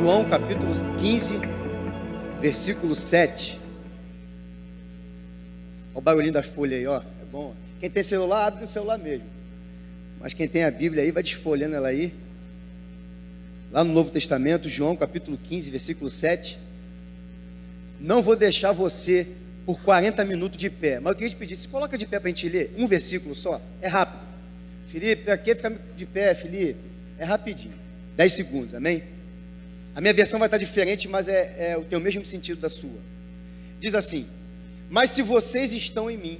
João capítulo 15, versículo 7. Olha o barulhinho das folhas aí, ó. É bom. Quem tem celular, abre no celular mesmo. Mas quem tem a Bíblia aí, vai desfolhando ela aí. Lá no Novo Testamento, João capítulo 15, versículo 7. Não vou deixar você por 40 minutos de pé. Mas eu queria te pedir, se coloca de pé para a gente ler um versículo só. É rápido. Felipe, para que ficar de pé, Felipe? É rapidinho. 10 segundos, amém? A minha versão vai estar diferente, mas tem o mesmo sentido da sua. Diz assim: mas se vocês estão em mim,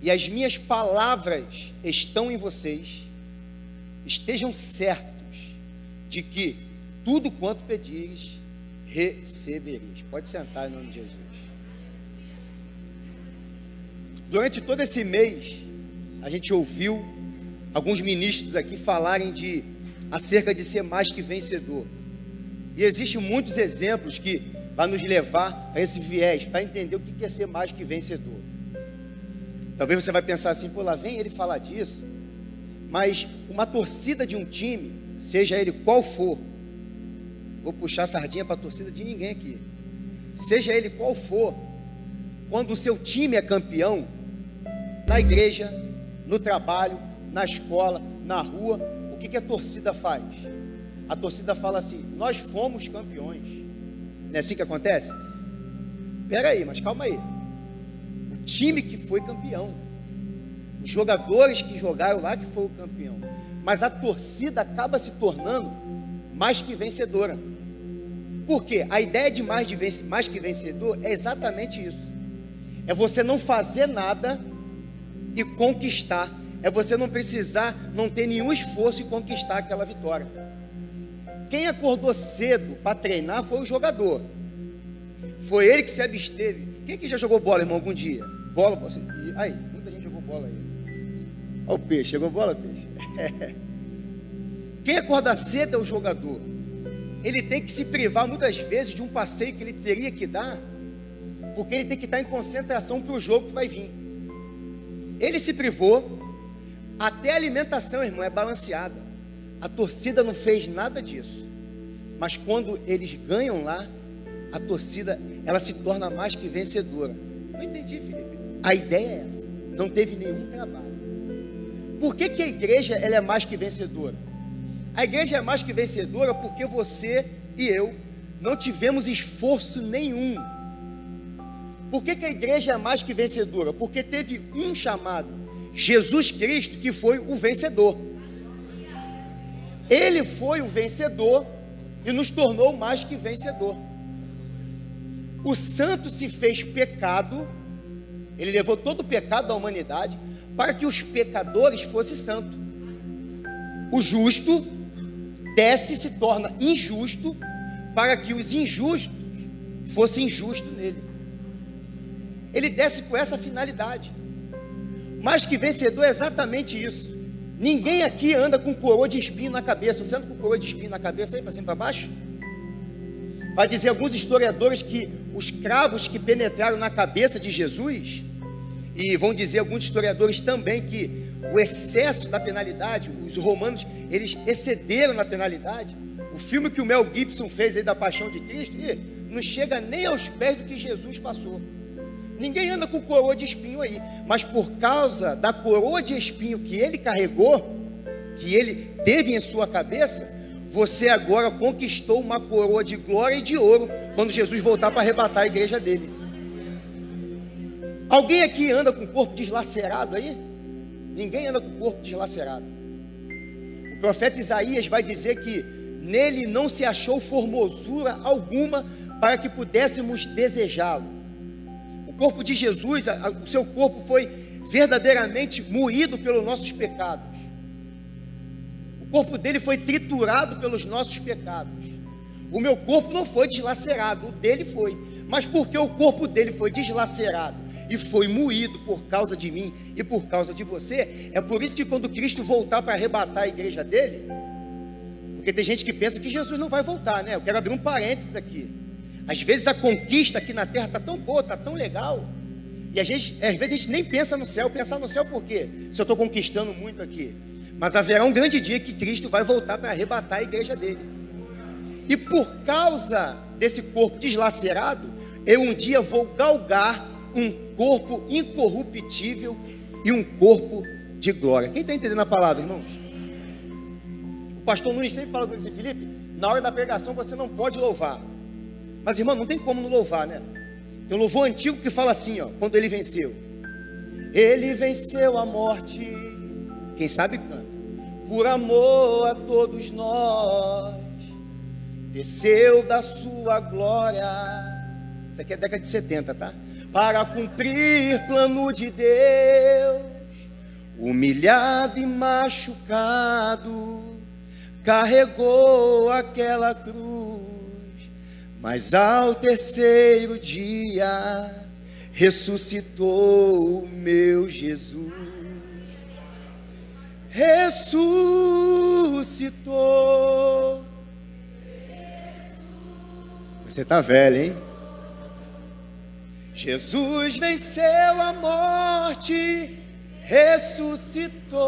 e as minhas palavras estão em vocês, estejam certos de que tudo quanto pedires, recebereis. Pode sentar em nome de Jesus. Durante todo esse mês, a gente ouviu alguns ministros aqui falarem acerca de ser mais que vencedor. E existem muitos exemplos que vão nos levar a esse viés, para entender o que é ser mais que vencedor. Talvez você vai pensar assim, pô, lá vem ele falar disso. Mas uma torcida de um time, seja ele qual for, vou puxar a sardinha para a torcida de ninguém aqui, seja ele qual for, quando o seu time é campeão, na igreja, no trabalho, na escola, na rua, o que a torcida faz? A torcida fala assim: nós fomos campeões. Não é assim que acontece? Espera aí, mas calma aí. O time que foi campeão, os jogadores que jogaram lá que foi o campeão, mas a torcida acaba se tornando mais que vencedora. Por quê? A ideia de mais que vencedor é exatamente isso. É você não fazer nada e conquistar. É você não precisar, não ter nenhum esforço e conquistar aquela vitória. Quem acordou cedo para treinar foi o jogador. Foi ele que se absteve. Quem que já jogou bola, irmão, algum dia? Bola, você... Aí, muita gente jogou bola aí. Olha o peixe, jogou bola, peixe? Quem acorda cedo é o jogador. Ele tem que se privar muitas vezes de um passeio que ele teria que dar, porque ele tem que estar em concentração para o jogo que vai vir. Ele se privou. Até a alimentação, irmão, é balanceada. A torcida não fez nada disso. Mas quando eles ganham lá, a torcida, ela se torna mais que vencedora. Não entendi, Felipe. A ideia é essa. Não teve nenhum trabalho. Por que a igreja ela é mais que vencedora? A igreja é mais que vencedora porque você e eu não tivemos esforço nenhum. Por que a igreja é mais que vencedora? Porque teve um chamado, Jesus Cristo, que foi o vencedor. Ele foi o vencedor e nos tornou mais que vencedor. O santo se fez pecado, ele levou todo o pecado da humanidade para que os pecadores fossem santos. O justo desce e se torna injusto para que os injustos fossem justos nele. Ele desce com essa finalidade. Mais que vencedor é exatamente isso. Ninguém aqui anda com coroa de espinho na cabeça. Você anda com coroa de espinho na cabeça aí, para cima e para baixo? Vai dizer alguns historiadores que os cravos que penetraram na cabeça de Jesus, e vão dizer alguns historiadores também que o excesso da penalidade, os romanos, eles excederam na penalidade. O filme que o Mel Gibson fez aí da Paixão de Cristo, não chega nem aos pés do que Jesus passou. Ninguém anda com coroa de espinho aí, mas por causa da coroa de espinho que ele carregou, que ele teve em sua cabeça, você agora conquistou uma coroa de glória e de ouro, quando Jesus voltar para arrebatar a igreja dele. Alguém aqui anda com o corpo deslacerado aí? Ninguém anda com o corpo deslacerado. O profeta Isaías vai dizer que nele não se achou formosura alguma para que pudéssemos desejá-lo. O corpo de Jesus, o seu corpo foi verdadeiramente moído pelos nossos pecados. O corpo dele foi triturado pelos nossos pecados. O meu corpo não foi deslacerado, o dele foi. Mas porque o corpo dele foi deslacerado e foi moído por causa de mim e por causa de você, é por isso que quando Cristo voltar para arrebatar a igreja dele, porque tem gente que pensa que Jesus não vai voltar, né? Eu quero abrir um parênteses aqui. Às vezes a conquista aqui na terra está tão boa, está tão legal, e às vezes a gente nem pensa no céu. Pensar no céu por quê? Se eu estou conquistando muito aqui. Mas haverá um grande dia que Cristo vai voltar para arrebatar a igreja dele. E por causa desse corpo deslacerado, eu um dia vou galgar um corpo incorruptível e um corpo de glória. Quem está entendendo a palavra, irmãos? O pastor Nunes sempre fala comigo assim: Felipe, na hora da pregação você não pode louvar. Mas, irmão, não tem como não louvar, né? Tem um louvor antigo que fala assim, ó, quando ele venceu. Ele venceu a morte. Quem sabe canta. Por amor a todos nós, desceu da sua glória. Isso aqui é década de 70, tá? Para cumprir plano de Deus, humilhado e machucado, carregou aquela cruz, mas ao terceiro dia ressuscitou o meu Jesus. Ressuscitou. Você tá velho, hein? Jesus venceu a morte, ressuscitou.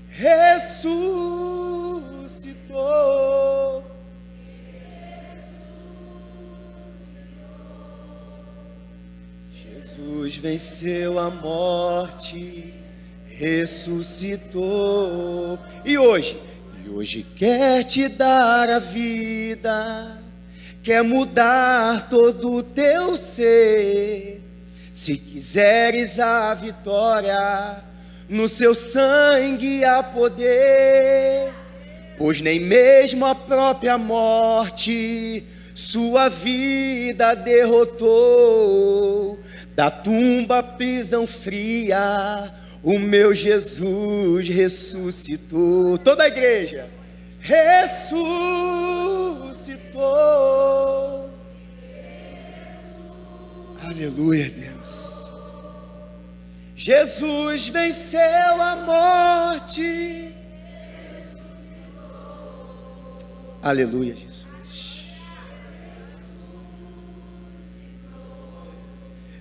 Ressuscitou. Jesus venceu a morte, ressuscitou. E hoje quer te dar a vida, quer mudar todo o teu ser. Se quiseres a vitória, no seu sangue há poder, pois nem mesmo a própria morte sua vida derrotou. Da tumba prisão fria, o meu Jesus ressuscitou. Toda a igreja ressuscitou. Aleluia, Deus. Jesus venceu a morte. Aleluia, Jesus.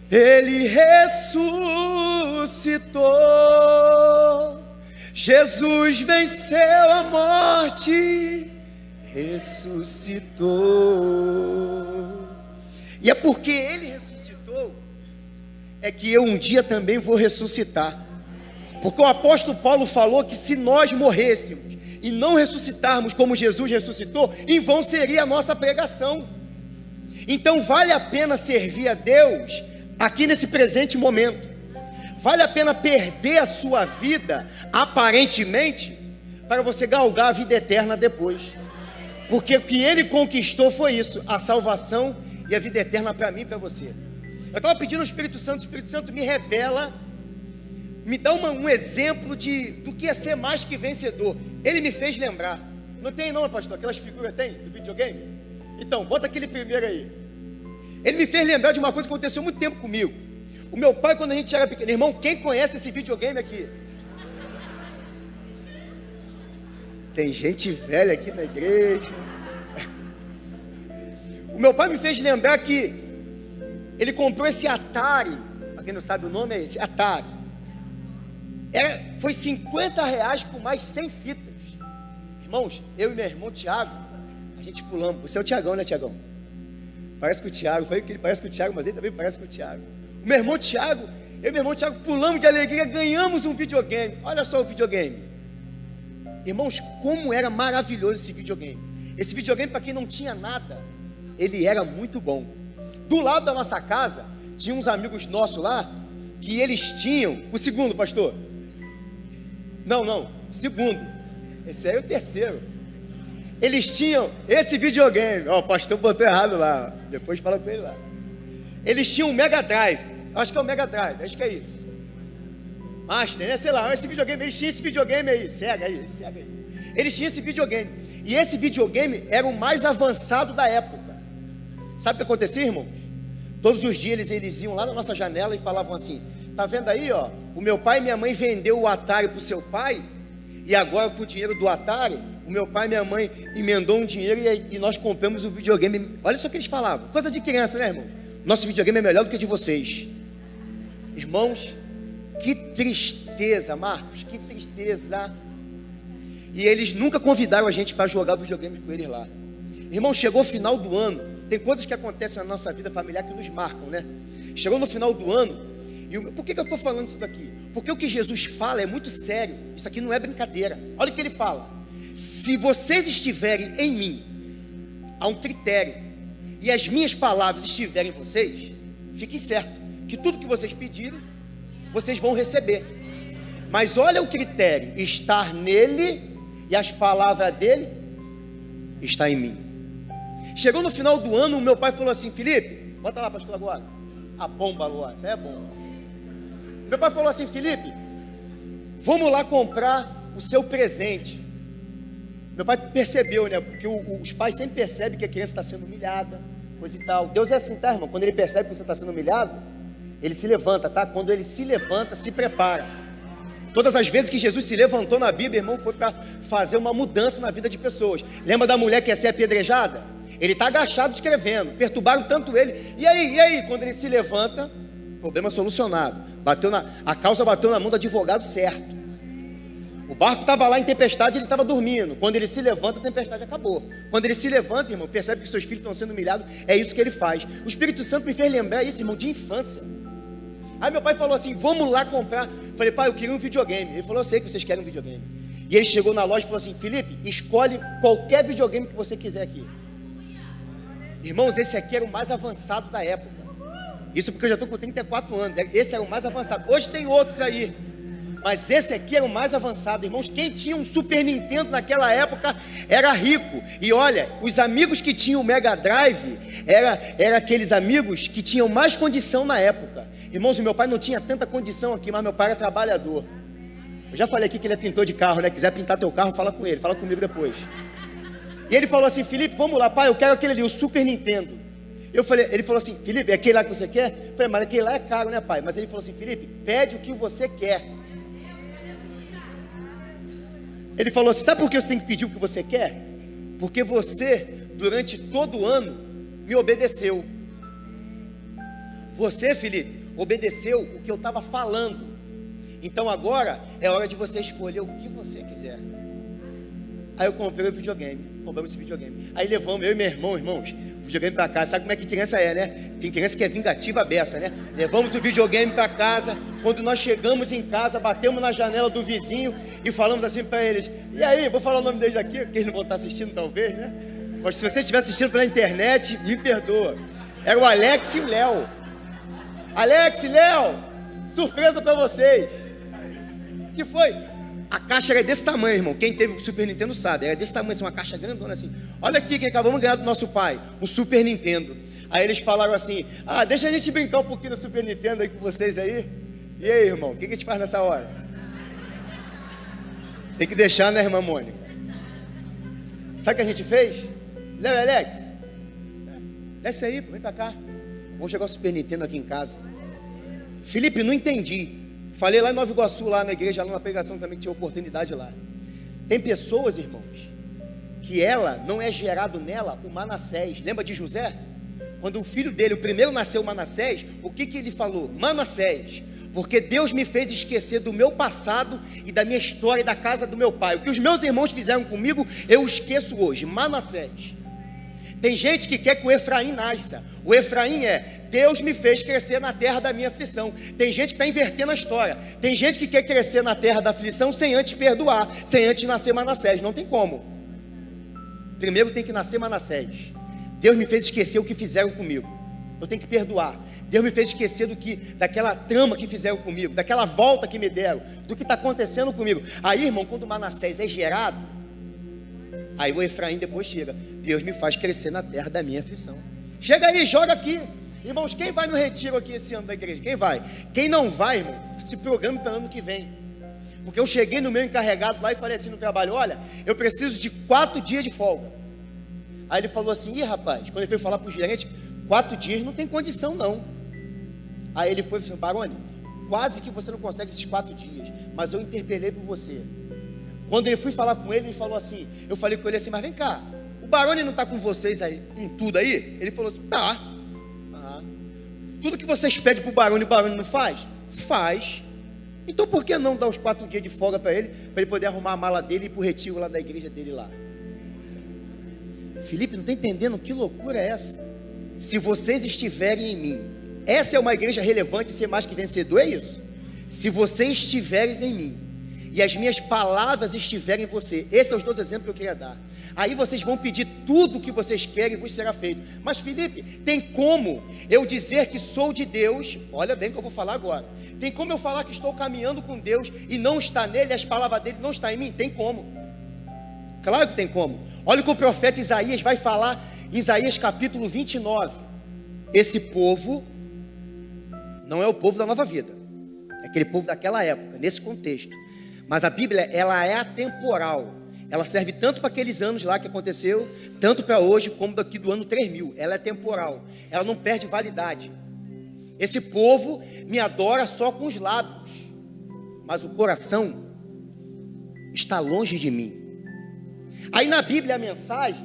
Ele ressuscitou. Jesus venceu a morte, ressuscitou. E é porque ele ressuscitou é que eu um dia também vou ressuscitar. Porque o apóstolo Paulo falou que se nós morrêssemos e não ressuscitarmos como Jesus ressuscitou, em vão seria a nossa pregação. Então vale a pena servir a Deus aqui nesse presente momento. Vale a pena perder a sua vida, aparentemente, para você galgar a vida eterna depois. Porque o que ele conquistou foi isso, a salvação e a vida eterna para mim e para você. Eu estava pedindo ao Espírito Santo, o Espírito Santo me revela, me dá um exemplo do que é ser mais que vencedor. Ele me fez lembrar. Não tem não, pastor? Aquelas figuras tem do videogame? Então, bota aquele primeiro aí. Ele me fez lembrar de uma coisa que aconteceu muito tempo comigo. O meu pai, quando a gente era pequeno, irmão, quem conhece esse videogame aqui? Tem gente velha aqui na igreja. O meu pai me fez lembrar que ele comprou esse Atari. Para quem não sabe o nome é esse, Atari. Foi R$50 por mais 100 fitas. Irmãos, eu e meu irmão Tiago, a gente pulamos. Você é o Tiagão, né, Tiagão? Parece com o Tiago. Falei que ele parece com o Tiago, mas ele também parece com o Tiago. O meu irmão Tiago, eu e meu irmão Tiago pulamos de alegria, ganhamos um videogame. Olha só o videogame. Irmãos, como era maravilhoso esse videogame. Esse videogame, para quem não tinha nada, ele era muito bom. Do lado da nossa casa, tinha uns amigos nossos lá, que eles tinham, o segundo, pastor? Não, segundo. Esse aí é o terceiro. Eles tinham esse videogame. Ó, o pastor botou errado lá. Depois fala com ele lá. Eles tinham um Mega Drive. Acho que é o Mega Drive, acho que é isso. Master, né? Sei lá, esse videogame. Eles tinham esse videogame aí. Sega aí. Eles tinham esse videogame. E esse videogame era o mais avançado da época. Sabe o que acontecia, irmão? Todos os dias eles iam lá na nossa janela e falavam assim: tá vendo aí, ó? O meu pai e minha mãe vendeu o Atari pro seu pai. E agora com o dinheiro do Atari, o meu pai e minha mãe emendou um dinheiro e nós compramos o videogame. Olha só o que eles falavam. Coisa de criança, né, irmão? Nosso videogame é melhor do que o de vocês. Irmãos, que tristeza, Marcos, que tristeza. E eles nunca convidaram a gente para jogar videogame com eles lá. Irmão, chegou o final do ano. Tem coisas que acontecem na nossa vida familiar que nos marcam, né? Chegou no final do ano. Por que eu estou falando isso daqui? Porque o que Jesus fala é muito sério. Isso aqui não é brincadeira. Olha o que ele fala: se vocês estiverem em mim, há um critério, e as minhas palavras estiverem em vocês, fiquem certo que tudo que vocês pedirem, vocês vão receber. Mas olha o critério: estar nele e as palavras dele está em mim. Chegou no final do ano, o meu pai falou assim: Felipe, bota lá, pastor, agora a bomba agora, isso aí é bomba. Meu pai falou assim: Felipe, vamos lá comprar o seu presente. Meu pai percebeu, né? Porque os pais sempre percebem que a criança está sendo humilhada, coisa e tal. Deus é assim, tá, irmão? Quando ele percebe que você está sendo humilhado, ele se levanta, tá? Quando ele se levanta, se prepara. Todas as vezes que Jesus se levantou na Bíblia, irmão, foi para fazer uma mudança na vida de pessoas. Lembra da mulher que ia ser apedrejada? Ele está agachado escrevendo, perturbaram tanto ele. E aí, quando ele se levanta, problema solucionado. A causa bateu na mão do advogado certo. O barco estava lá em tempestade, ele estava dormindo. Quando ele se levanta, a tempestade acabou. Quando ele se levanta, irmão, percebe que seus filhos estão sendo humilhados, é isso que ele faz. O Espírito Santo me fez lembrar isso, irmão, de infância. Aí meu pai falou assim: vamos lá comprar. Falei: pai, eu queria um videogame. Ele falou: eu sei que vocês querem um videogame. E ele chegou na loja e falou assim: Felipe, escolhe qualquer videogame que você quiser aqui. Irmãos, esse aqui era o mais avançado da época. Isso porque eu já estou com 34 anos. Esse era o mais avançado. Hoje tem outros aí, mas esse aqui era o mais avançado. Irmãos, quem tinha um Super Nintendo naquela época era rico. E olha, os amigos que tinham o Mega Drive eram aqueles amigos que tinham mais condição na época. Irmãos, o meu pai não tinha tanta condição aqui, mas meu pai era trabalhador. Eu já falei aqui que ele é pintor de carro, né? Quiser pintar teu carro, fala com ele, fala comigo depois. E ele falou assim: Felipe, vamos lá, pai, eu quero aquele ali, o Super Nintendo. Ele falou assim: Felipe, é aquele lá que você quer? Eu falei: mas aquele lá é caro, né, pai? Mas ele falou assim: Felipe, pede o que você quer. Ele falou assim: sabe por que você tem que pedir o que você quer? Porque você, durante todo o ano, me obedeceu. Você, Felipe, obedeceu o que eu estava falando. Então agora é hora de você escolher o que você quiser. Aí eu comprei o videogame, compramos esse videogame. Aí levamos, eu e meu irmão, irmãos, o videogame para casa. Sabe como é que criança é, né? Tem criança que é vingativa beça, né? Levamos o videogame para casa. Quando nós chegamos em casa, batemos na janela do vizinho e falamos assim para eles: e aí, vou falar o nome deles aqui, porque eles não vão estar assistindo talvez, né? Mas se você estiver assistindo pela internet, me perdoa. Era o Alex e o Léo. Alex e Léo, surpresa para vocês. O que foi? A caixa era desse tamanho, irmão. Quem teve o Super Nintendo sabe. Era desse tamanho, assim, uma caixa grandona assim. Olha aqui, quem acabamos de ganhar do nosso pai, um Super Nintendo. Aí eles falaram assim: ah, deixa a gente brincar um pouquinho no Super Nintendo aí com vocês aí. E aí, irmão, o que a gente faz nessa hora? Tem que deixar, né, irmã Mônica? Sabe o que a gente fez? Léo e Alex, desce aí, vem pra cá. Vamos jogar o Super Nintendo aqui em casa. Felipe, não entendi. Falei lá em Nova Iguaçu, lá na igreja, lá numa pregação também, que tinha oportunidade lá. Tem pessoas, irmãos, que ela não é gerado nela o Manassés. Lembra de José? Quando o filho dele, o primeiro nasceu, Manassés, o que ele falou? Manassés, porque Deus me fez esquecer do meu passado e da minha história e da casa do meu pai. O que os meus irmãos fizeram comigo, eu esqueço hoje. Manassés. Tem gente que quer que o Efraim nasça. O Efraim é: Deus me fez crescer na terra da minha aflição. Tem gente que está invertendo a história. Tem gente que quer crescer na terra da aflição sem antes perdoar, sem antes nascer Manassés. Não tem como. Primeiro tem que nascer Manassés. Deus me fez esquecer o que fizeram comigo. Eu tenho que perdoar. Deus me fez esquecer daquela trama que fizeram comigo, daquela volta que me deram, do que está acontecendo comigo. Aí, irmão, quando Manassés é gerado, aí o Efraim depois chega: Deus me faz crescer na terra da minha aflição. Chega aí, joga aqui. Irmãos, quem vai no retiro aqui esse ano da igreja? Quem vai? Quem não vai, irmão, se programe para o ano que vem. Porque eu cheguei no meu encarregado lá e falei assim no trabalho: olha, eu preciso de 4 dias de folga. Aí ele falou assim: ih, rapaz, quando ele foi falar para o gerente, 4 dias não tem condição não. Aí ele foi e falou: Barone, quase que você não consegue esses 4 dias, mas eu interpelei por você. Quando ele fui falar com ele, ele falou assim, eu falei com ele assim: mas vem cá, o Barone não está com vocês aí, em tudo aí? Ele falou assim: tá. Tudo que vocês pedem para o Barone não faz? Faz. Então por que não dar os 4 dias de folga para ele poder arrumar a mala dele e ir para o retiro lá da igreja dele lá? Felipe, não está entendendo que loucura é essa? Se vocês estiverem em mim, essa é uma igreja relevante, ser mais que vencedor, é isso? Se vocês estiverem em mim e as minhas palavras estiverem em você, esses são os 2 exemplos que eu queria dar. Aí vocês vão pedir tudo o que vocês querem e vos será feito. Mas Felipe, tem como eu dizer que sou de Deus? Olha bem o que eu vou falar agora. Tem como eu falar que estou caminhando com Deus e não está nele, as palavras dele não estão em mim? Tem como. Claro que tem como. Olha o que o profeta Isaías vai falar em Isaías capítulo 29. Esse povo não é o povo da nova vida, é aquele povo daquela época, nesse contexto. Mas a Bíblia, ela é atemporal. Ela serve tanto para aqueles anos lá que aconteceu, tanto para hoje, como daqui do ano 3000. Ela é temporal, ela não perde validade. Esse povo me adora só com os lábios, mas o coração está longe de mim. Aí na Bíblia a mensagem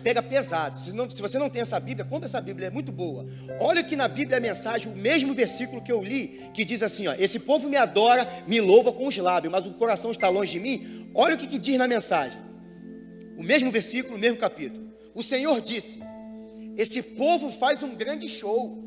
pega pesado. Se você não tem essa Bíblia, compra essa Bíblia, é muito boa. Olha que na Bíblia a mensagem, o mesmo versículo que eu li, que diz assim, ó: esse povo me adora, me louva com os lábios, mas o coração está longe de mim. Olha o que diz na mensagem, o mesmo versículo, o mesmo capítulo. O Senhor disse: esse povo faz um grande show,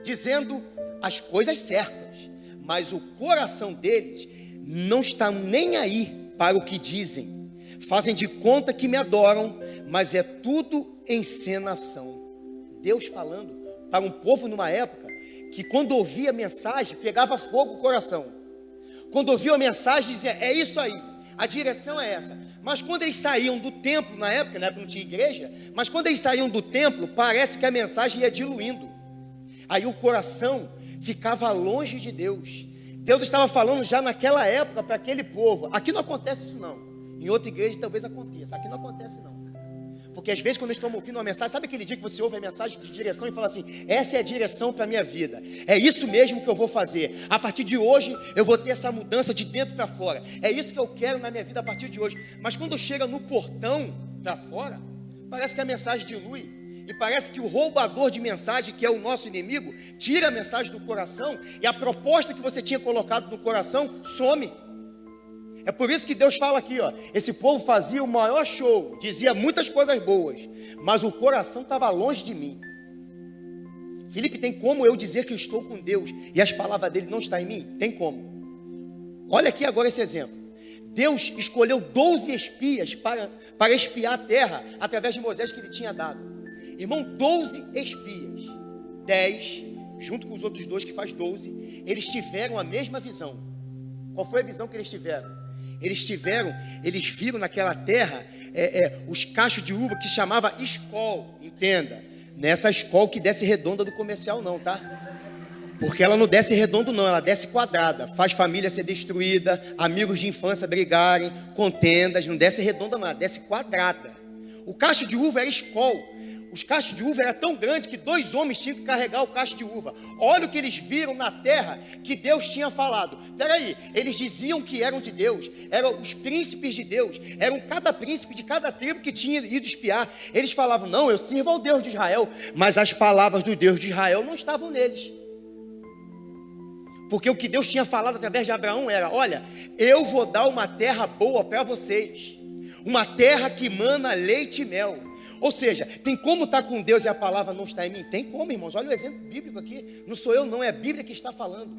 dizendo as coisas certas, mas o coração deles não está nem aí para o que dizem. Fazem de conta que me adoram, mas é tudo encenação. Deus falando para um povo numa época que quando ouvia a mensagem, pegava fogo o coração. Quando ouvia a mensagem, dizia: é isso aí, a direção é essa. Mas quando eles saíam do templo, na época não tinha igreja, mas quando eles saíam do templo, parece que a mensagem ia diluindo. Aí o coração ficava longe de Deus. Deus estava falando já naquela época para aquele povo. Aqui não acontece isso não. Em outra igreja talvez aconteça, aqui não acontece não. Porque às vezes quando nós estamos ouvindo uma mensagem, sabe aquele dia que você ouve a mensagem de direção e fala assim: essa é a direção para a minha vida, é isso mesmo que eu vou fazer, a partir de hoje eu vou ter essa mudança de dentro para fora, é isso que eu quero na minha vida a partir de hoje. Mas quando chega no portão para fora, parece que a mensagem dilui. E parece que o roubador de mensagem, que é o nosso inimigo, tira a mensagem do coração, e a proposta que você tinha colocado no coração some. É por isso que Deus fala aqui, ó: esse povo fazia o maior show, dizia muitas coisas boas, mas o coração estava longe de mim. Felipe, tem como eu dizer que eu estou com Deus e as palavras dele não estão em mim? Tem como. Olha aqui agora esse exemplo. Deus escolheu 12 espias para espiar a terra, através de Moisés que ele tinha dado. Irmão, 12 espias, 10, junto com os outros 2 que faz 12, eles tiveram a mesma visão. Qual foi a visão que eles tiveram? Eles viram naquela terra os cachos de uva que chamava escol, entenda, nessa escol que desce redonda do comercial não, tá? Porque ela não desce redondo não, ela desce quadrada, faz família ser destruída, amigos de infância brigarem, contendas, não desce redonda não, ela desce quadrada. O cacho de uva era escol. Os cachos de uva eram tão grandes que 2 homens tinham que carregar o cacho de uva. Olha o que eles viram na terra que Deus tinha falado. Peraí, eles diziam que eram de Deus, eram os príncipes de Deus, eram cada príncipe de cada tribo que tinha ido espiar. Eles falavam: não, eu sirvo ao Deus de Israel, mas as palavras do Deus de Israel não estavam neles. Porque o que Deus tinha falado através de Abraão era: olha, eu vou dar uma terra boa para vocês, uma terra que mana leite e mel. Ou seja, tem como estar com Deus e a palavra não está em mim? Tem como, irmãos. Olha o exemplo bíblico aqui. Não sou eu não, é a Bíblia que está falando.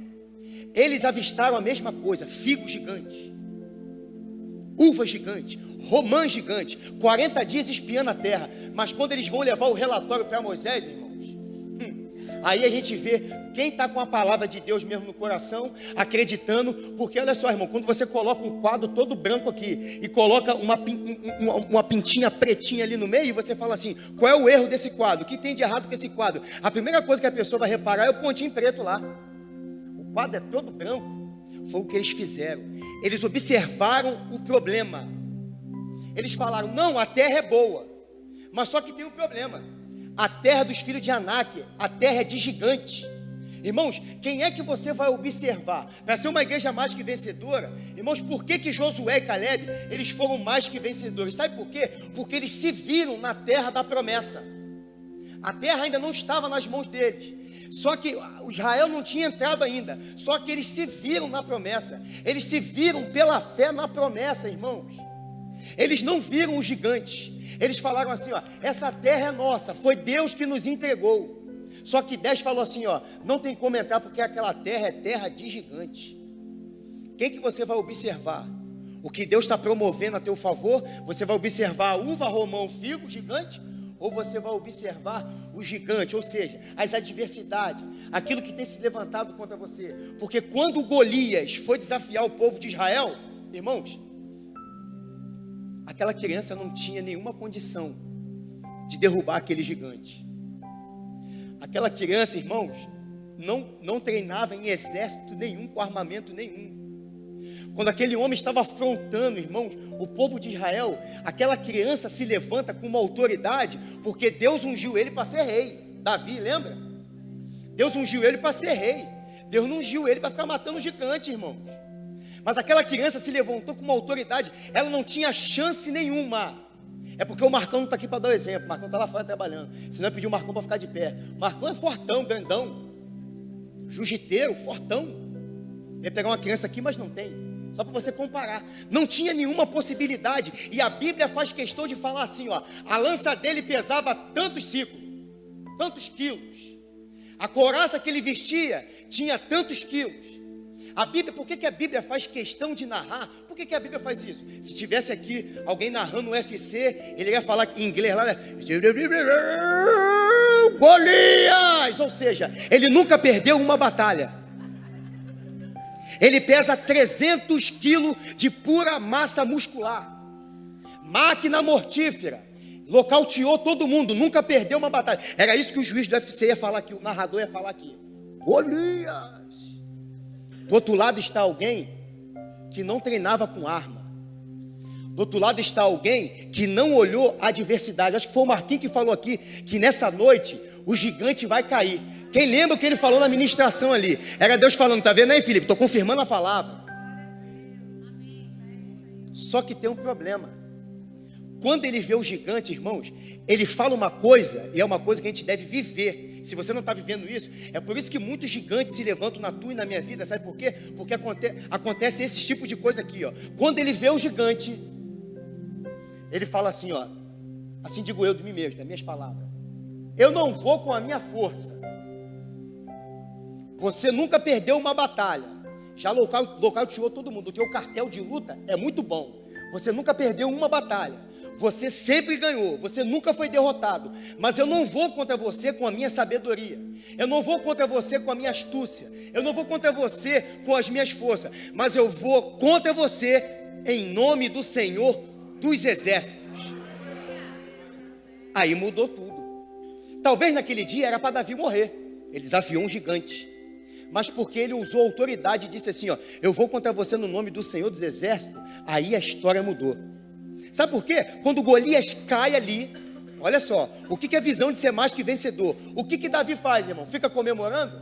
Eles avistaram a mesma coisa: figos gigantes, uvas gigantes, romãs gigantes, 40 dias espiando a terra. Mas quando eles vão levar o relatório para Moisés, irmãos, aí a gente vê quem está com a palavra de Deus mesmo no coração, acreditando. Porque olha só, irmão, quando você coloca um quadro todo branco aqui e coloca uma pintinha pretinha ali no meio, e você fala assim: qual é o erro desse quadro? O que tem de errado com esse quadro? A primeira coisa que a pessoa vai reparar é o pontinho preto lá. O quadro é todo branco. Foi o que eles fizeram. Eles observaram o problema. Eles falaram: não, a terra é boa, mas só que tem um problema. A terra dos filhos de Anak, a terra é de gigante. Irmãos, quem é que você vai observar para ser uma igreja mais que vencedora? Irmãos, por que Josué e Caleb, eles foram mais que vencedores? Sabe por quê? Porque eles se viram na terra da promessa. A terra ainda não estava nas mãos deles. Só que Israel não tinha entrado ainda. Só que eles se viram na promessa. Eles se viram pela fé na promessa, irmãos. Eles não viram os gigantes. Eles falaram assim, ó, essa terra é nossa, foi Deus que nos entregou. Só que 10 falou assim, ó, não tem como entrar porque aquela terra é terra de gigante. Quem que você vai observar? O que Deus está promovendo a teu favor? Você vai observar a uva, romão, figo, gigante? Ou você vai observar o gigante, ou seja, as adversidades, aquilo que tem se levantado contra você? Porque quando Golias foi desafiar o povo de Israel, irmãos, aquela criança não tinha nenhuma condição de derrubar aquele gigante. Aquela criança, irmãos, não treinava em exército nenhum, com armamento nenhum. Quando aquele homem estava afrontando, irmãos, o povo de Israel, aquela criança se levanta com uma autoridade, porque Deus ungiu ele para ser rei. Davi, lembra? Deus ungiu ele para ser rei. Deus não ungiu ele para ficar matando gigante, irmãos. Mas aquela criança se levantou com uma autoridade, ela não tinha chance nenhuma. É porque o Marcão não está aqui para dar o exemplo. O Marcão está lá fora trabalhando. Senão eu pedi o Marcão para ficar de pé. O Marcão é fortão, grandão, jiu-jiteiro, fortão. Ia pegar uma criança aqui, mas não tem. Só para você comparar. Não tinha nenhuma possibilidade. E a Bíblia faz questão de falar assim, ó, a lança dele pesava tantos ciclos, tantos quilos. A couraça que ele vestia tinha tantos quilos. A Bíblia, por que a Bíblia faz questão de narrar? Por que a Bíblia faz isso? Se tivesse aqui alguém narrando no UFC, ele ia falar em inglês lá, né? Golias! Ou seja, ele nunca perdeu uma batalha. Ele pesa 300 quilos de pura massa muscular. Máquina mortífera. Nocauteou todo mundo, nunca perdeu uma batalha. Era isso que o juiz do UFC ia falar aqui, o narrador ia falar aqui. Golias! Do outro lado está alguém que não treinava com arma. Do outro lado está alguém que não olhou a adversidade. Acho que foi o Marquinhos que falou aqui, que nessa noite o gigante vai cair. Quem lembra o que ele falou na ministração ali? Era Deus falando, tá vendo aí, Felipe? Estou confirmando a palavra. Só que tem um problema. Quando ele vê o gigante, irmãos, ele fala uma coisa, e é uma coisa que a gente deve viver. Se você não está vivendo isso, é por isso que muitos gigantes se levantam na tua e na minha vida. Sabe por quê? Porque acontece esse tipo de coisa aqui, ó. Quando ele vê o gigante, ele fala assim, ó, assim digo eu de mim mesmo, das minhas palavras. Eu não vou com a minha força. Você nunca perdeu uma batalha. Já nocauteou todo mundo. O teu cartel de luta é muito bom. Você nunca perdeu uma batalha. Você sempre ganhou. Você nunca foi derrotado. Mas eu não vou contra você com a minha sabedoria. Eu não vou contra você com a minha astúcia. Eu não vou contra você com as minhas forças. Mas eu vou contra você em nome do Senhor dos Exércitos. Aí mudou tudo. Talvez naquele dia era para Davi morrer. Ele desafiou um gigante. Mas porque ele usou autoridade e disse assim, ó, eu vou contra você no nome do Senhor dos Exércitos, aí a história mudou. Sabe por quê? Quando Golias cai ali, olha só, o que é visão de ser mais que vencedor? O que Davi faz, irmão? Fica comemorando?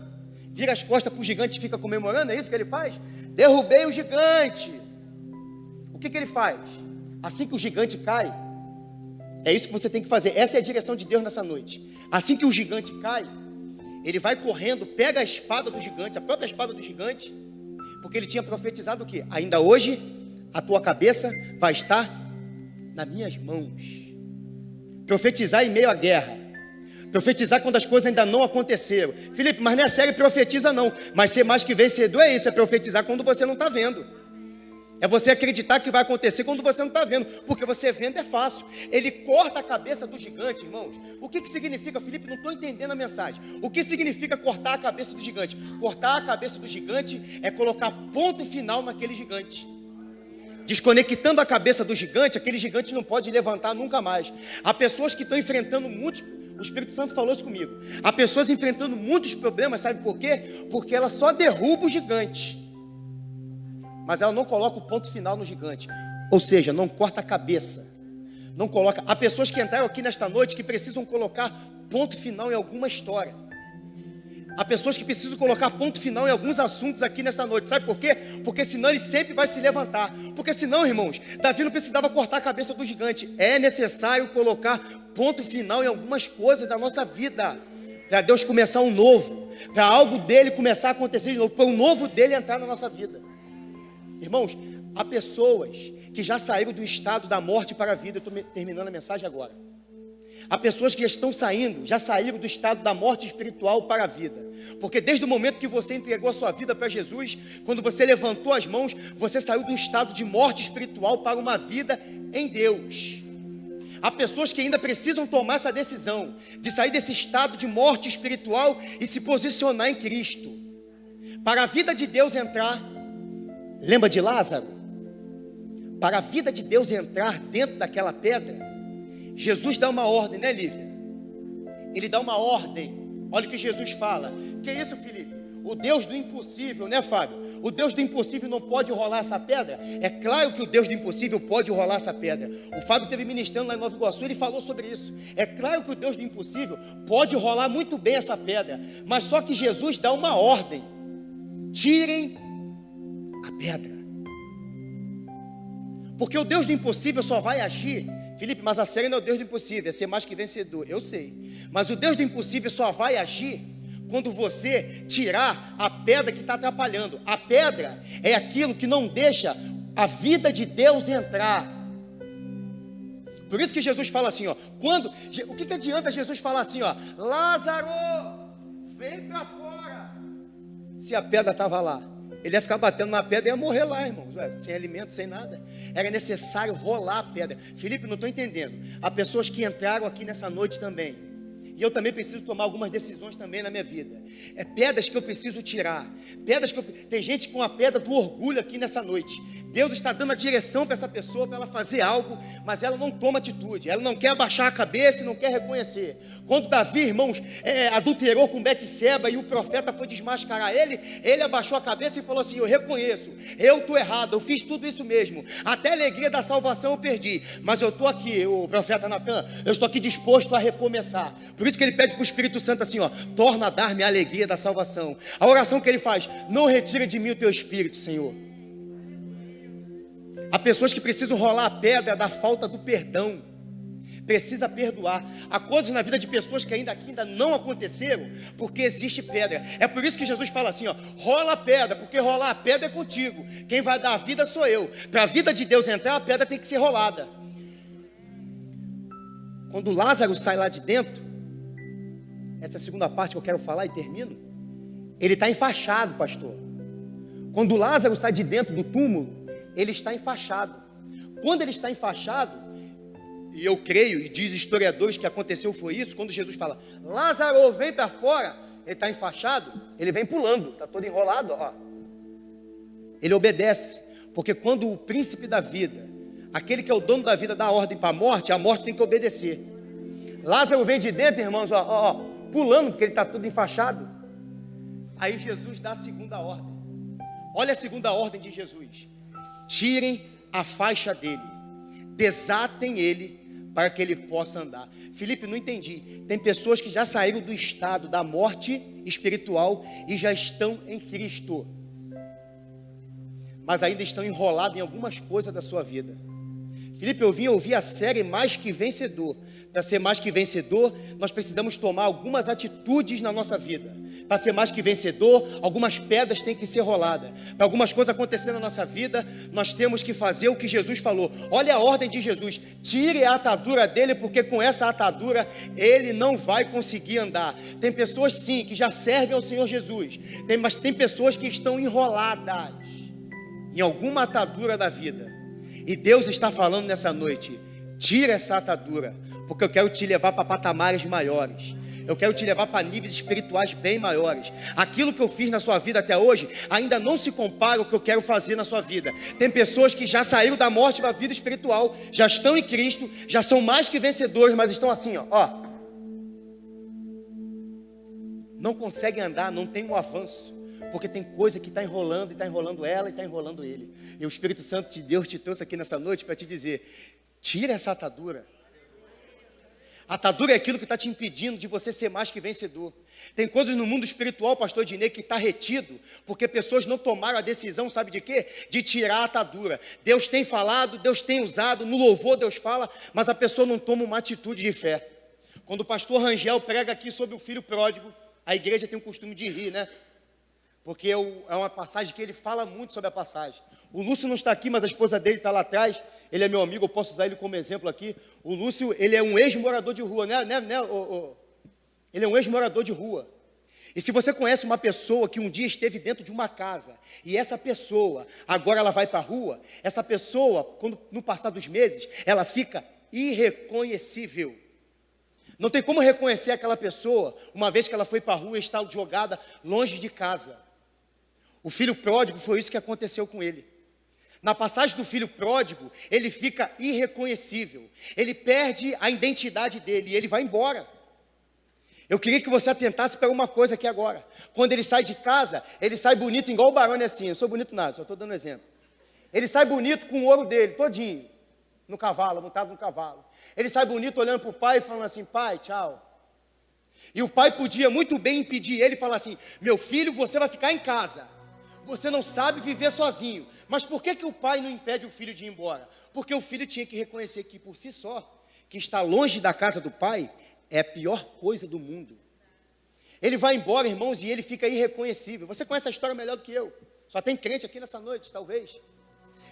Vira as costas para o gigante e fica comemorando? É isso que ele faz? Derrubei o gigante. O que ele faz? Assim que o gigante cai, é isso que você tem que fazer. Essa é a direção de Deus nessa noite. Assim que o gigante cai, ele vai correndo, pega a espada do gigante, a própria espada do gigante, porque ele tinha profetizado o quê? Ainda hoje, a tua cabeça vai estar nas minhas mãos. Profetizar em meio à guerra. Profetizar quando as coisas ainda não aconteceram. Felipe, mas não é sério, profetiza não. Mas ser mais que vencedor é isso, é profetizar quando você não está vendo. É você acreditar que vai acontecer quando você não está vendo. Porque você vendo é fácil. Ele corta a cabeça do gigante, irmãos. O que significa, Felipe? Não estou entendendo a mensagem. O que significa cortar a cabeça do gigante? Cortar a cabeça do gigante é colocar ponto final naquele gigante. Desconectando a cabeça do gigante, aquele gigante não pode levantar nunca mais. Há pessoas que estão enfrentando muitos... O Espírito Santo falou isso comigo. Há pessoas enfrentando muitos problemas, sabe por quê? Porque ela só derruba o gigante, mas ela não coloca o ponto final no gigante. Ou seja, não corta a cabeça. Não coloca. Há pessoas que entraram aqui nesta noite que precisam colocar ponto final em alguma história. Há pessoas que precisam colocar ponto final em alguns assuntos aqui nessa noite. Sabe por quê? Porque senão ele sempre vai se levantar. Porque senão, irmãos, Davi não precisava cortar a cabeça do gigante. É necessário colocar ponto final em algumas coisas da nossa vida, para Deus começar um novo, para algo dele começar a acontecer de novo, para o novo dele entrar na nossa vida. Irmãos, há pessoas que já saíram do estado da morte para a vida. Eu estou terminando a mensagem agora. Há pessoas que já saíram do estado da morte espiritual para a vida. Porque desde o momento que você entregou a sua vida para Jesus, quando você levantou as mãos, você saiu de um estado de morte espiritual para uma vida em Deus. Há pessoas que ainda precisam tomar essa decisão de sair desse estado de morte espiritual e se posicionar em Cristo. Para a vida de Deus entrar, lembra de Lázaro? Para a vida de Deus entrar dentro daquela pedra, Jesus dá uma ordem, né, Lívia? Ele dá uma ordem. Olha o que Jesus fala. Que isso, Felipe? O Deus do impossível, né, Fábio? O Deus do impossível não pode rolar essa pedra? É claro que o Deus do impossível pode rolar essa pedra. O Fábio esteve ministrando lá em Nova Iguaçu, ele falou sobre isso. É claro que o Deus do impossível pode rolar muito bem essa pedra, mas só que Jesus dá uma ordem: tirem a pedra. Porque o Deus do impossível só vai agir. Felipe, mas a série não é o Deus do impossível, é ser mais que vencedor. Eu sei, mas o Deus do impossível só vai agir quando você tirar a pedra que está atrapalhando. A pedra é aquilo que não deixa a vida de Deus entrar. Por isso que Jesus fala assim, ó, o que adianta Jesus falar assim, ó, Lázaro, vem para fora, se a pedra estava lá? Ele ia ficar batendo na pedra e ia morrer lá, irmãos, sem alimento, sem nada. Era necessário rolar a pedra. Felipe, não estou entendendo. Há pessoas que entraram aqui nessa noite também, e eu também preciso tomar algumas decisões também na minha vida. É pedras que eu preciso tirar. Tem gente com a pedra do orgulho aqui nessa noite. Deus está dando a direção para essa pessoa, para ela fazer algo, mas ela não toma atitude. Ela não quer abaixar a cabeça e não quer reconhecer. Quando Davi, irmãos, adulterou com Betseba e o profeta foi desmascarar ele abaixou a cabeça e falou assim: eu reconheço, eu estou errado, eu fiz tudo isso mesmo. Até a alegria da salvação eu perdi, mas eu estou aqui, o profeta Natan, eu estou aqui disposto a recomeçar. Por isso que ele pede para o Espírito Santo assim, ó, torna a dar-me a alegria da salvação. A oração que ele faz: não retira de mim o teu Espírito, Senhor. Há pessoas que precisam rolar a pedra da falta do perdão. Precisa perdoar. Há coisas na vida de pessoas que ainda não aconteceram, porque existe pedra. É por isso que Jesus fala assim, ó, rola a pedra, porque rolar a pedra é contigo. Quem vai dar a vida sou eu. Para a vida de Deus entrar, a pedra tem que ser rolada. Quando Lázaro sai lá de dentro, essa é a segunda parte que eu quero falar e termino. Ele está enfaixado, pastor. Quando Lázaro sai de dentro do túmulo, ele está enfaixado. Quando ele está enfaixado, e eu creio, e diz historiadores que aconteceu foi isso, quando Jesus fala, Lázaro, vem para fora, ele está enfaixado, ele vem pulando, está todo enrolado, ó. Ele obedece, porque quando o príncipe da vida, aquele que é o dono da vida, dá a ordem para a morte tem que obedecer. Lázaro vem de dentro, irmãos, ó, pulando, porque ele está todo enfaixado. Aí Jesus dá a segunda ordem. Olha a segunda ordem de Jesus: tirem a faixa dele, desatem ele, para que ele possa andar. Felipe, não entendi. Tem pessoas que já saíram do estado da morte espiritual e já estão em Cristo, mas ainda estão enrolados em algumas coisas da sua vida. Felipe, eu vim ouvir a série Mais que Vencedor. Para ser mais que vencedor, nós precisamos tomar algumas atitudes na nossa vida. Para ser mais que vencedor, algumas pedras têm que ser roladas. Para algumas coisas acontecerem na nossa vida, nós temos que fazer o que Jesus falou. Olha a ordem de Jesus: tire a atadura dele, porque com essa atadura ele não vai conseguir andar. Tem pessoas sim que já servem ao Senhor Jesus, mas tem pessoas que estão enroladas em alguma atadura da vida. E Deus está falando nessa noite: tira essa atadura, porque eu quero te levar para patamares maiores. Eu quero te levar para níveis espirituais bem maiores. Aquilo que eu fiz na sua vida até hoje ainda não se compara ao que eu quero fazer na sua vida. Tem pessoas que já saíram da morte para a vida espiritual, já estão em Cristo, já são mais que vencedores, mas estão assim, ó. Não conseguem andar, não tem um avanço, porque tem coisa que está enrolando, e está enrolando ela, e está enrolando ele. E o Espírito Santo de Deus te trouxe aqui nessa noite para te dizer: tira essa atadura. Atadura é aquilo que está te impedindo de você ser mais que vencedor. Tem coisas no mundo espiritual, pastor Dinei, que está retido, porque pessoas não tomaram a decisão, sabe de quê? De tirar a atadura. Deus tem falado, Deus tem usado, no louvor Deus fala, mas a pessoa não toma uma atitude de fé. Quando o pastor Rangel prega aqui sobre o filho pródigo, A igreja tem o costume de rir, né? Porque é uma passagem que ele fala muito sobre a passagem. O Lúcio não está aqui, mas a esposa dele está lá atrás. Ele é meu amigo, eu posso usar ele como exemplo aqui. O Lúcio, ele é um ex-morador de rua, né? Ele é um ex-morador de rua. E se você conhece uma pessoa que um dia esteve dentro de uma casa, e essa pessoa, agora ela vai para a rua, essa pessoa, quando no passar dos meses, ela fica irreconhecível. Não tem como reconhecer aquela pessoa, uma vez que ela foi para a rua e está jogada longe de casa. O filho pródigo foi isso que aconteceu com ele. Na passagem do filho pródigo, ele fica irreconhecível, ele perde a identidade dele e ele vai embora. Eu queria que você atentasse para uma coisa aqui agora. Quando ele sai de casa, ele sai bonito, igual o Barone assim. Eu sou bonito nada, só estou dando um exemplo. Ele sai bonito com o ouro dele, todinho, no cavalo, montado no cavalo. Ele sai bonito olhando para o pai e falando assim, pai, tchau. E o pai podia muito bem impedir ele e falar assim, meu filho, você vai ficar em casa. Você não sabe viver sozinho. Mas por que o pai não impede o filho de ir embora? Porque o filho tinha que reconhecer que por si só, que estar longe da casa do pai, é a pior coisa do mundo. Ele vai embora, irmãos, e ele fica irreconhecível. Você conhece a história melhor do que eu. Só tem crente aqui nessa noite, talvez.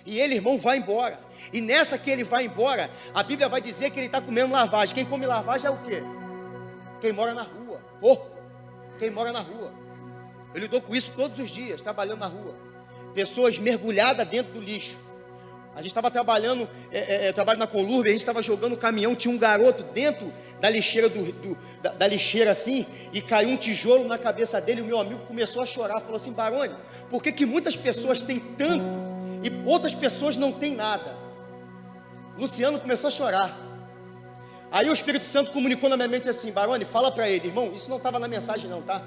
E ele, irmão, vai embora. E nessa que ele vai embora, a Bíblia vai dizer que ele está comendo lavagem. Quem come lavagem é o quê? Quem mora na rua. Porco. Quem mora na rua. Eu lido com isso todos os dias, trabalhando na rua. Pessoas mergulhadas dentro do lixo. A gente estava trabalhando, trabalho na Conlurb, a gente estava jogando o caminhão, tinha um garoto dentro da lixeira, da lixeira assim, e caiu um tijolo na cabeça dele, e o meu amigo começou a chorar, falou assim, Barone, por que muitas pessoas têm tanto, e outras pessoas não têm nada? Luciano começou a chorar. Aí o Espírito Santo comunicou na minha mente assim, Barone, fala para ele, irmão, isso não estava na mensagem não, tá?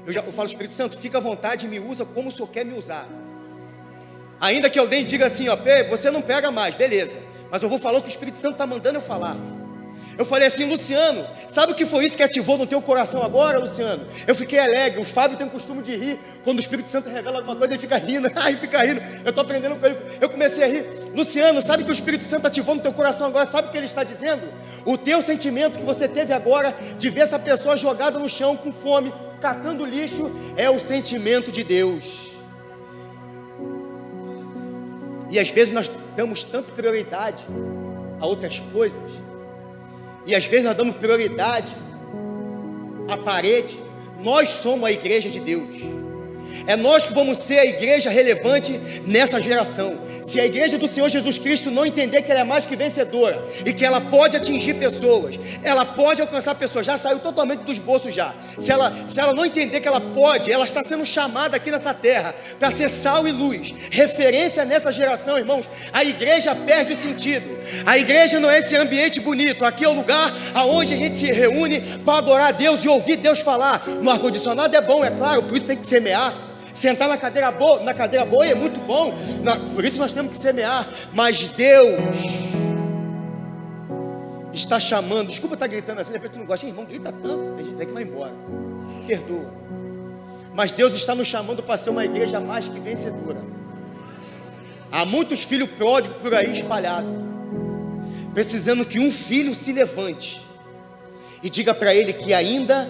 Eu falo, Espírito Santo, fica à vontade, me usa como o Senhor quer me usar. Ainda que alguém diga assim, ó, você não pega mais, beleza. Mas eu vou falar o que o Espírito Santo está mandando eu falar. Eu falei assim, Luciano, sabe o que foi isso que ativou no teu coração agora, Luciano? Eu fiquei alegre, o Fábio tem o costume de rir. Quando o Espírito Santo revela alguma coisa, ele fica rindo. Ai, fica rindo, eu estou aprendendo com ele. Eu comecei a rir. Luciano, sabe o que o Espírito Santo ativou no teu coração agora? Sabe o que ele está dizendo? O teu sentimento que você teve agora, de ver essa pessoa jogada no chão, com fome, catando lixo, é o sentimento de Deus. E às vezes nós damos tanta prioridade a outras coisas. E às vezes nós damos prioridade à parede. Nós somos a igreja de Deus. É nós que vamos ser a igreja relevante nessa geração. Se a igreja do Senhor Jesus Cristo não entender que ela é mais que vencedora e que ela pode atingir pessoas, ela pode alcançar pessoas, já saiu totalmente dos bolsos já. Se ela não entender que ela pode, ela está sendo chamada aqui nessa terra para ser sal e luz, referência nessa geração, irmãos. A igreja perde o sentido. A igreja não é esse ambiente bonito. Aqui é o lugar aonde a gente se reúne para adorar a Deus e ouvir Deus falar. No ar-condicionado é bom, é claro, por isso tem que semear. Sentar na cadeira boa é muito bom, por isso nós temos que semear. Mas Deus está chamando. Desculpa estar gritando assim, de repente tu não gosta, irmão, grita tanto, tem gente até que vai embora, perdoa. Mas Deus está nos chamando para ser uma igreja mais que vencedora. Há muitos filhos pródigos por aí espalhados, precisando que um filho se levante e diga para ele que ainda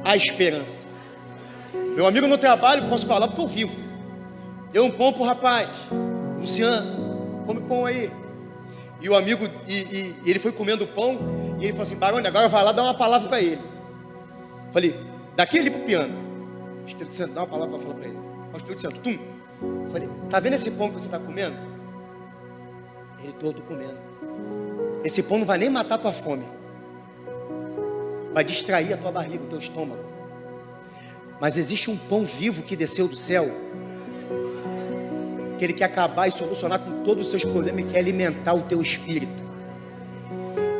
há esperança. Meu amigo no trabalho, posso falar porque eu vivo. Deu um pão pro rapaz, Luciano, come pão aí. E o amigo, e ele foi comendo o pão, e ele falou assim, Barone, agora vai lá dar uma palavra para ele. Falei, daqui ali pro piano. O Espírito Santo, dá uma palavra para falar para ele. O Espírito Santo, tum. Falei, tá vendo esse pão que você está comendo? Ele todo comendo. Esse pão não vai nem matar a tua fome. Vai distrair a tua barriga, o teu estômago. Mas existe um pão vivo que desceu do céu, que ele quer acabar e solucionar com todos os seus problemas e quer alimentar o teu espírito.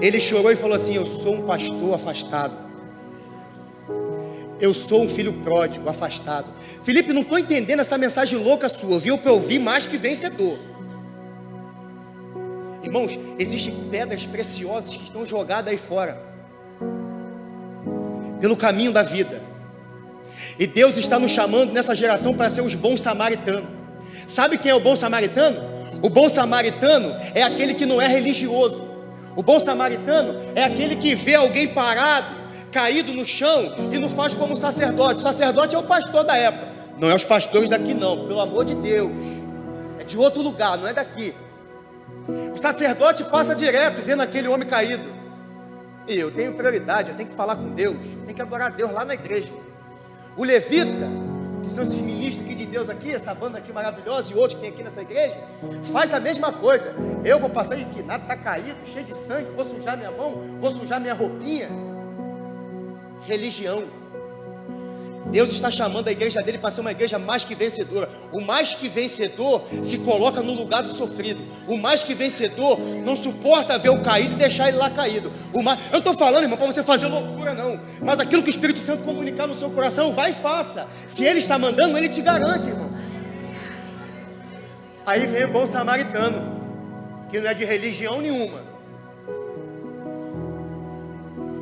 Ele chorou e falou assim, eu sou um pastor afastado. Eu sou um filho pródigo, afastado. Felipe, não estou entendendo essa mensagem louca sua. Viu para ouvir mais que vencedor. Irmãos, existem pedras preciosas que estão jogadas aí fora, pelo caminho da vida. E Deus está nos chamando nessa geração para ser os bons samaritanos. Sabe quem é o bom samaritano? O bom samaritano é aquele que não é religioso. O bom samaritano é aquele que vê alguém parado, caído no chão e não faz como o sacerdote. O sacerdote é o pastor da época. Não é os pastores daqui não, pelo amor de Deus. É de outro lugar, não é daqui. O sacerdote passa direto vendo aquele homem caído. E eu tenho prioridade, eu tenho que falar com Deus, eu tenho que adorar a Deus lá na igreja. O levita, que são esses ministros aqui de Deus aqui, essa banda aqui maravilhosa e outros que tem aqui nessa igreja, faz a mesma coisa. Eu vou passar de que nada está caído, cheio de sangue, vou sujar minha mão, vou sujar minha roupinha. Religião. Deus está chamando a igreja dele para ser uma igreja mais que vencedora. O mais que vencedor se coloca no lugar do sofrido. O mais que vencedor não suporta ver o caído e deixar ele lá caído. Eu não estou falando, irmão, para você fazer loucura não. Mas aquilo que o Espírito Santo comunicar no seu coração, vai e faça. Se ele está mandando, ele te garante, irmão. Aí vem o bom samaritano, que não é de religião nenhuma.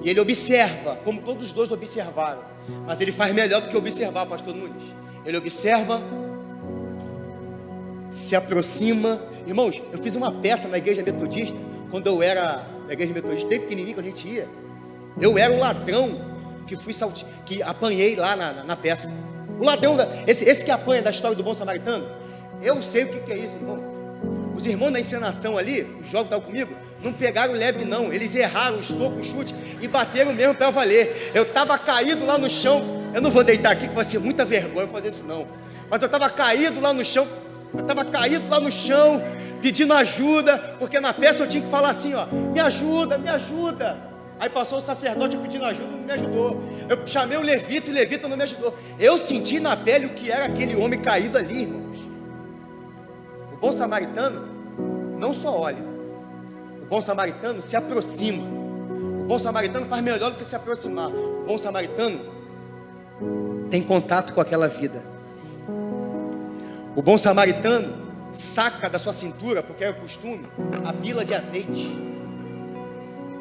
E ele observa, como todos os dois observaram. Mas ele faz melhor do que observar, pastor Nunes. Ele observa, se aproxima. Irmãos, eu fiz uma peça na igreja metodista, quando eu era na igreja metodista, bem pequenininho, quando a gente ia. Eu era o ladrão que apanhei lá na peça. O ladrão, esse que apanha da história do bom samaritano. Eu sei o que é isso, irmão. Os irmãos da encenação ali, os jovens estavam comigo, não pegaram leve não, eles erraram o soco, o chute e bateram mesmo para valer. Eu estava caído lá no chão, eu não vou deitar aqui que vai ser muita vergonha fazer isso não, mas eu estava caído lá no chão, pedindo ajuda, porque na peça eu tinha que falar assim, ó, me ajuda, me ajuda. Aí passou o sacerdote pedindo ajuda, não me ajudou. Eu chamei o levita e o levita não me ajudou. Eu senti na pele o que era aquele homem caído ali, irmãos. O bom samaritano não só olha, o bom samaritano se aproxima. O bom samaritano faz melhor do que se aproximar. O bom samaritano tem contato com aquela vida. O bom samaritano saca da sua cintura, porque é o costume, a bila de azeite.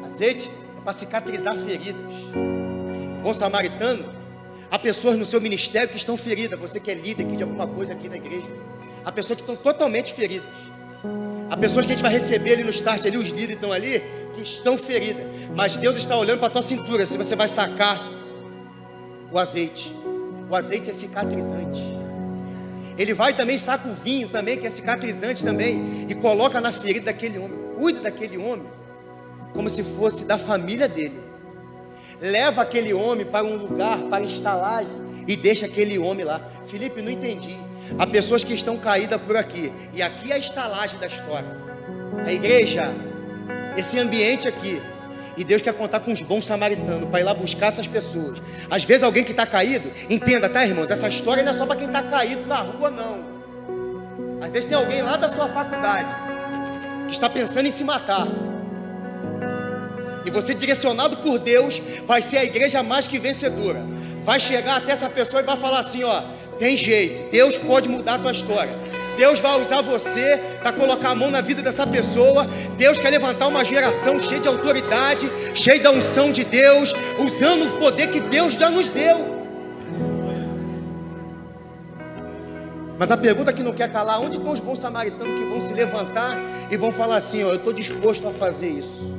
Azeite é para cicatrizar feridas. O bom samaritano, há pessoas no seu ministério que estão feridas. Você que é líder aqui de alguma coisa aqui na igreja, há pessoas que estão totalmente feridas. Há pessoas que a gente vai receber ali no start, ali os líderes estão ali, que estão feridas. Mas Deus está olhando para a tua cintura, se você vai sacar o azeite. O azeite é cicatrizante. Ele vai também, saca o vinho também, que é cicatrizante também, e coloca na ferida daquele homem. Cuida daquele homem, como se fosse da família dele. Leva aquele homem para um lugar, para estalagem, e deixa aquele homem lá. Felipe, não entendi. Há pessoas que estão caídas por aqui, e aqui é a estalagem da história, a igreja, esse ambiente aqui, e Deus quer contar com os bons samaritanos, para ir lá buscar essas pessoas. Às vezes alguém que está caído, entenda, tá, irmãos, essa história não é só para quem está caído na rua não. Às vezes tem alguém lá da sua faculdade, que está pensando em se matar, e você, direcionado por Deus, vai ser a igreja mais que vencedora. Vai chegar até essa pessoa e vai falar assim, ó, tem jeito, Deus pode mudar a tua história. Deus vai usar você para colocar a mão na vida dessa pessoa. Deus quer levantar uma geração cheia de autoridade, cheia da unção de Deus, usando o poder que Deus já nos deu. Mas a pergunta que não quer calar, onde estão os bons samaritanos que vão se levantar e vão falar assim, ó, eu estou disposto a fazer isso?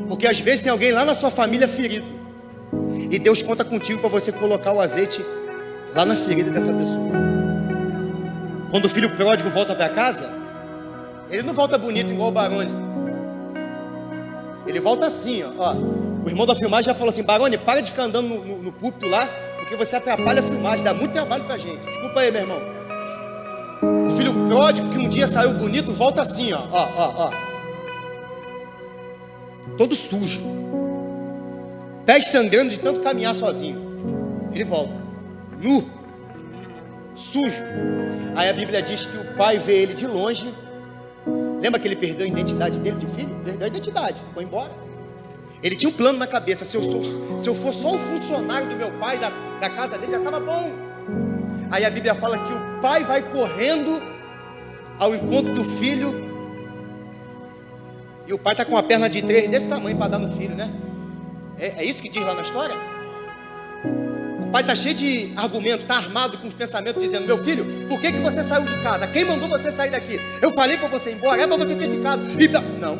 Porque às vezes tem alguém lá na sua família ferido, e Deus conta contigo para você colocar o azeite lá na ferida dessa pessoa. Quando o filho pródigo volta para casa, ele não volta bonito igual o Baroni. Ele volta assim, ó. O irmão da filmagem já falou assim, Baroni, para de ficar andando no púlpito lá, porque você atrapalha a filmagem, dá muito trabalho pra gente. Desculpa aí, meu irmão. O filho pródigo que um dia saiu bonito, volta assim, ó. Todo sujo, pés sangrando de tanto caminhar sozinho. Ele volta nu, sujo. Aí a Bíblia diz que o pai vê ele de longe. Lembra que ele perdeu a identidade dele de filho? Perdeu a identidade, foi embora. Ele tinha um plano na cabeça, se eu for só um funcionário do meu pai, da casa dele, já estava bom. Aí a Bíblia fala que o pai vai correndo ao encontro do filho, e o pai está com uma perna de 3 desse tamanho para dar no filho, né? É isso que diz lá na história? O pai está cheio de argumentos, está armado com os pensamentos, dizendo, meu filho, por que você saiu de casa? Quem mandou você sair daqui? Eu falei para você ir embora, é para você ter ficado. Não,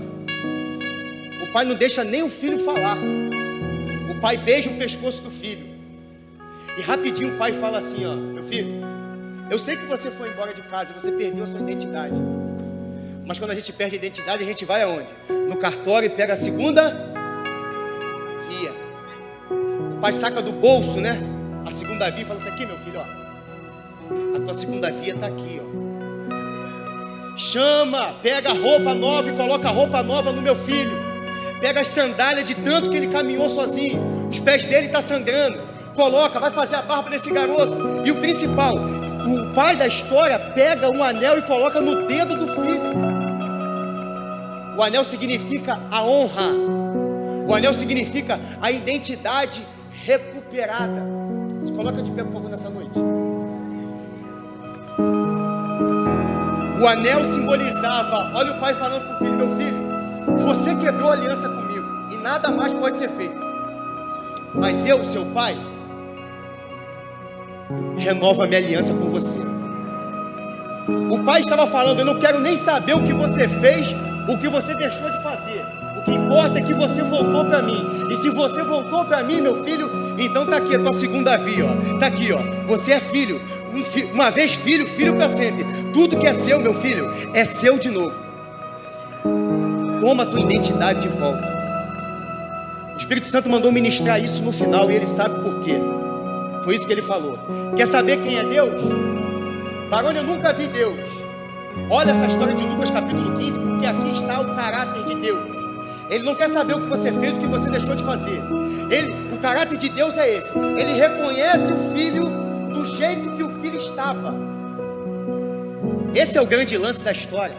o pai não deixa nem o filho falar. O O pai beija o pescoço do filho. E rapidinho o pai fala assim, ó: meu filho, eu sei que você foi embora de casa, você perdeu a sua identidade. Mas quando a gente perde a identidade, a gente vai aonde? No cartório e pega a segunda via. O pai saca do bolso, né, a segunda via e fala assim: aqui, meu filho, ó, a tua segunda via está aqui, ó. Chama, pega a roupa nova e coloca a roupa nova no meu filho. Pega as sandálias de tanto que ele caminhou sozinho, os pés dele estão sangrando. Coloca, vai fazer a barba desse garoto. E o principal, o pai da história pega um anel e coloca no dedo do filho. O anel significa a honra. O anel significa a identidade recuperada. Se coloca de pé, por favor, nessa noite. O anel simbolizava, olha o pai falando para o filho: meu filho, você quebrou a aliança comigo e nada mais pode ser feito. Mas eu, seu pai, renovo a minha aliança com você. O pai estava falando: eu não quero nem saber o que você fez, o que você deixou de fazer. O que importa é que você voltou para mim. E se você voltou para mim, meu filho, então está aqui a tua segunda via, ó. Está aqui, ó. Você é filho. Uma vez filho, filho para sempre. Tudo que é seu, meu filho, é seu de novo. Toma a tua identidade de volta. O Espírito Santo mandou ministrar isso no final e ele sabe por quê. Foi isso que ele falou. Quer saber quem é Deus? Barone, eu nunca vi Deus. Olha essa história de Lucas capítulo 15, porque aqui está o caráter de Deus. Ele não quer saber o que você fez, o que você deixou de fazer. O caráter de Deus é esse. Ele reconhece o filho do jeito que o filho estava. Esse é o grande lance da história.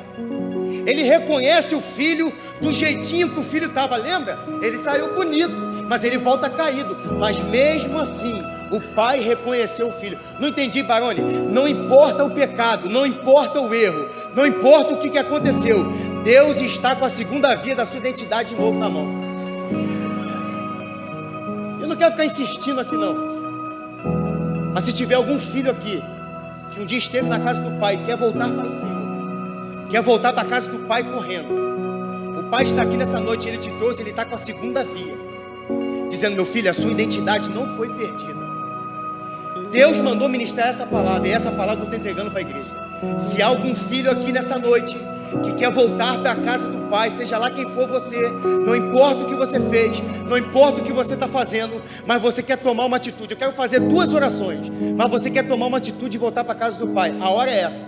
Ele reconhece o filho do jeitinho que o filho estava. Lembra? Ele saiu bonito, mas ele volta caído. Mas mesmo assim, o pai reconheceu o filho. Não entendi, Barone? Não importa o pecado, não importa o erro, não importa o que aconteceu. Deus está com a segunda via da sua identidade de novo na mão. Eu não quero ficar insistindo aqui não. Mas se tiver algum filho aqui que um dia esteve na casa do pai e quer voltar para o Senhor, quer voltar para a casa do pai correndo, o pai está aqui nessa noite, ele te trouxe, ele está com a segunda via, dizendo: meu filho, a sua identidade não foi perdida. Deus mandou ministrar essa palavra, e essa palavra eu estou entregando para a igreja. Se há algum filho aqui nessa noite que quer voltar para a casa do pai, seja lá quem for você, não importa o que você fez, não importa o que você está fazendo, mas você quer tomar uma atitude. Eu quero fazer 2 orações, mas você quer tomar uma atitude e voltar para a casa do pai. A hora é essa.